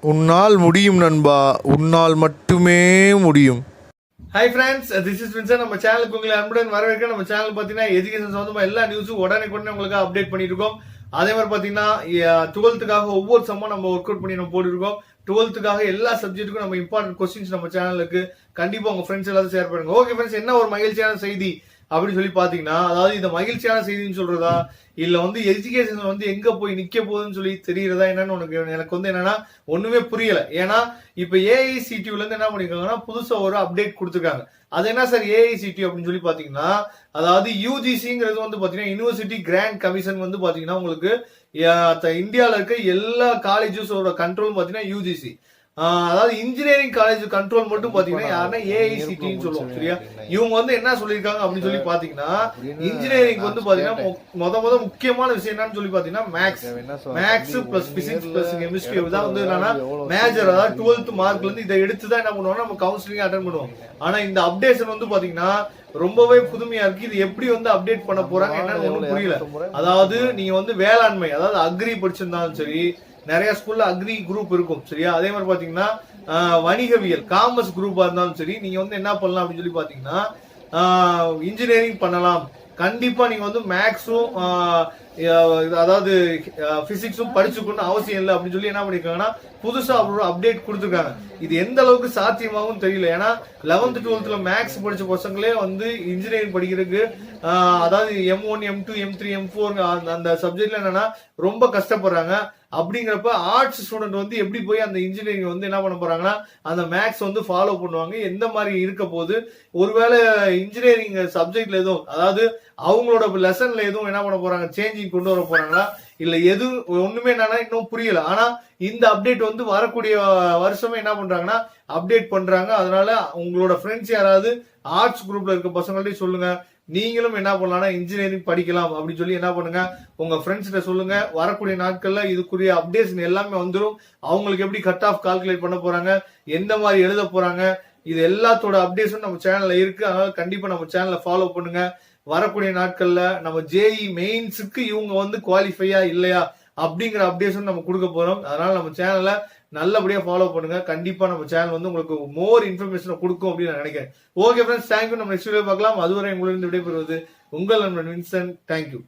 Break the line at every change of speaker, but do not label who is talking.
உன்னால் முடியும் நண்பா, உன்னால் மட்டுமே முடியும்.
Hi friends, this is Vinson. நம்ம சேனலுக்கு உங்களை அன்புடன் வரவேற்க. நம்ம சேனல் பார்த்தீங்கன்னா எஜுகேஷன் சம்பந்தமா எல்லா நியூஸும் உடனே உங்களுக்கு அப்டேட் பண்ணிட்டு இருக்கோம். அதே மாதிரி பார்த்தீங்கன்னா 12th ஒவ்வொரு சம்மா நம்ம ஒர்க் அவுட் பண்ணி நம்ம போட்டுருக்கோம். 12th எல்லா சப்ஜெக்ட்டுக்கும் நம்ம இம்பார்ட்டன்ட் கொஸ்டின்ஸ் நம்ம சேனலுக்கு கண்டிப்பா உங்க ஃப்ரெண்ட்ஸ் எல்லாரும் ஷேர் பண்ணுங்க. ஓகே ஃப்ரெண்ட்ஸ், என்ன ஒரு மகிழ்ச்சியான செய்தி அப்படின்னு சொல்லி பாத்தீங்கன்னா, அதாவது இந்த மகிழ்ச்சியான செய்தின்னு சொல்றதா இல்ல எஜுகேஷன் எங்க போய் நிக்க போகுதுன்னு சொல்லி தெரியறதா என்னன்னு எனக்கு என்னன்னா ஒண்ணுமே புரியல. ஏன்னா இப்ப ஏஐசிடியூல இருந்து என்ன பண்ணிருக்காங்கன்னா புதுசா ஒரு அப்டேட் கொடுத்துருக்காங்க. அது என்ன சார் ஏஐசிடி அப்படின்னு சொல்லி பாத்தீங்கன்னா, அதாவது யூஜிசிங்கிறது பாத்தீங்கன்னா யூனிவர்சிட்டி கிராண்ட் கமிஷன் பாத்தீங்கன்னா உங்களுக்கு இந்தியால இருக்க எல்லா காலேஜஸோட கண்ட்ரோல் பாத்தீங்கன்னா யூஜிசி. அதாவது இன்ஜினியரிங் காலேஜ் கண்ட்ரோல் மட்டும் பாத்தீங்கன்னா யாருன்னா ஏஐசிடின்னு சொல்லுவோம். சரியா, இவங்க என்ன சொல்லிருக்காங்க அப்படின்னு சொல்லி பாத்தீங்கன்னா, இன்ஜினியரிங் பாத்தீங்கன்னா முக்கியமான விஷயம் என்னன்னு சொல்லி பாத்தீங்கன்னா maths plus physics plus chemistry தான் என்னன்னா மேஜர். அதாவது 12th மார்க்ல இருந்து இதை எடுத்துதான் என்ன பண்ணுவோம், நம்ம கவுன்சிலிங் அட்டன் பண்ணுவோம். ஆனா இந்த அப்டேஷன் பாத்தீங்கன்னா ரொம்பவே புதுமையா இருக்கு. இது எப்படி அப்டேட் பண்ண போறாங்க என்னன்னு ஒண்ணும் புரியல. அதாவது நீங்க வேளாண்மை, அதாவது அக்ரி படிச்சிருந்தாலும் சரி, நிறைய ஸ்கூல்ல அக்ரி குரூப் இருக்கும். சரியா, அதே மாதிரி பாத்தீங்கன்னா வணிகவியல் காமர்ஸ் குரூப்பா இருந்தாலும் சரி, நீங்க என்ன பண்ணலாம் அப்படின்னு சொல்லி பாத்தீங்கன்னா இன்ஜினியரிங் பண்ணலாம். கண்டிப்பா நீங்க மேக்ஸும் அதாவது பிசிக்ஸும் படிச்சுக்கணும் அவசியம் இல்லை அப்படின்னு சொல்லி என்ன பண்ணிருக்காங்கன்னா புதுசா அப்டேட் கொடுத்துருக்காங்க. இது எந்த அளவுக்கு சாத்தியமாகும் தெரியல. ஏன்னா 11th 12th மேக்ஸ் படிச்ச பசங்களே இன்ஜினியரிங் படிக்கிறதுக்கு அதாவது M1 M2 M3 M4 அந்த சப்ஜெக்ட்ல என்னன்னா ரொம்ப கஷ்டப்படுறாங்க. அப்படிங்கிறப்ப ஆர்ட்ஸ் ஸ்டூடெண்ட் எப்படி போய் அந்த இன்ஜினியரிங் என்ன பண்ண போறாங்கன்னா அந்த மேக்ஸ் ஃபாலோ பண்ணுவாங்க. எந்த மாதிரி இருக்க போது, ஒருவேளை இன்ஜினியரிங் சப்ஜெக்ட்ல எதுவும், அதாவது அவங்களோட லெசன்ல எதுவும் என்ன பண்ண போறாங்க, சேஞ்சிங் கொண்டு வர போறாங்களா இல்ல எது ஒண்ணுமே என்னன்னா இன்னும் புரியல. ஆனா இந்த அப்டேட் வரக்கூடிய வருஷமே என்ன பண்றாங்கன்னா அப்டேட் பண்றாங்க. அதனால உங்களோட ஃப்ரெண்ட்ஸ் யாராவது ஆர்ட்ஸ் குரூப்ல இருக்க பசங்கள்ட்ட சொல்லுங்க, நீங்களும் என்ன பண்ணலாம்னா இன்ஜினியரிங் படிக்கலாம் அப்படின்னு சொல்லி என்ன பண்ணுங்க, உங்க ஃப்ரெண்ட்ஸ் கிட்ட சொல்லுங்க. வரக்கூடிய நாட்கள்ல இதுக்குரிய அப்டேட்ஸ் எல்லாமே வந்துடும். அவங்களுக்கு எப்படி கட் ஆஃப் கால்குலேட் பண்ண போறாங்க, எந்த மாதிரி எழுத போறாங்க, இது எல்லாத்தோட அப்டேட்ஸும் நம்ம சேனல்ல இருக்கு. அதனால கண்டிப்பா நம்ம சேனலை ஃபாலோ பண்ணுங்க. வரக்கூடிய நாட்கள்ல நம்ம ஜேஇ மெயின்ஸுக்கு இவங்க குவாலிஃபையா இல்லையா அப்படிங்கிற அப்டேஷன் நம்ம கொடுக்க போறோம். அதனால நம்ம சேனலை நல்லபடியா ஃபாலோ பண்ணுங்க. கண்டிப்பா நம்ம சேனல் உங்களுக்கு மோர் இன்ஃபர்மேஷன் கொடுக்கும் அப்படின்னு நான் நினைக்கிறேன். Okay friends, thank you. நம்ம நெக்ஸ்ட் வீடியோ பார்க்கலாம். அதுவரை உங்களிருந்து விடைபெறுவது உங்கள் நண்பன் வின்சென்ட். தேங்க்யூ.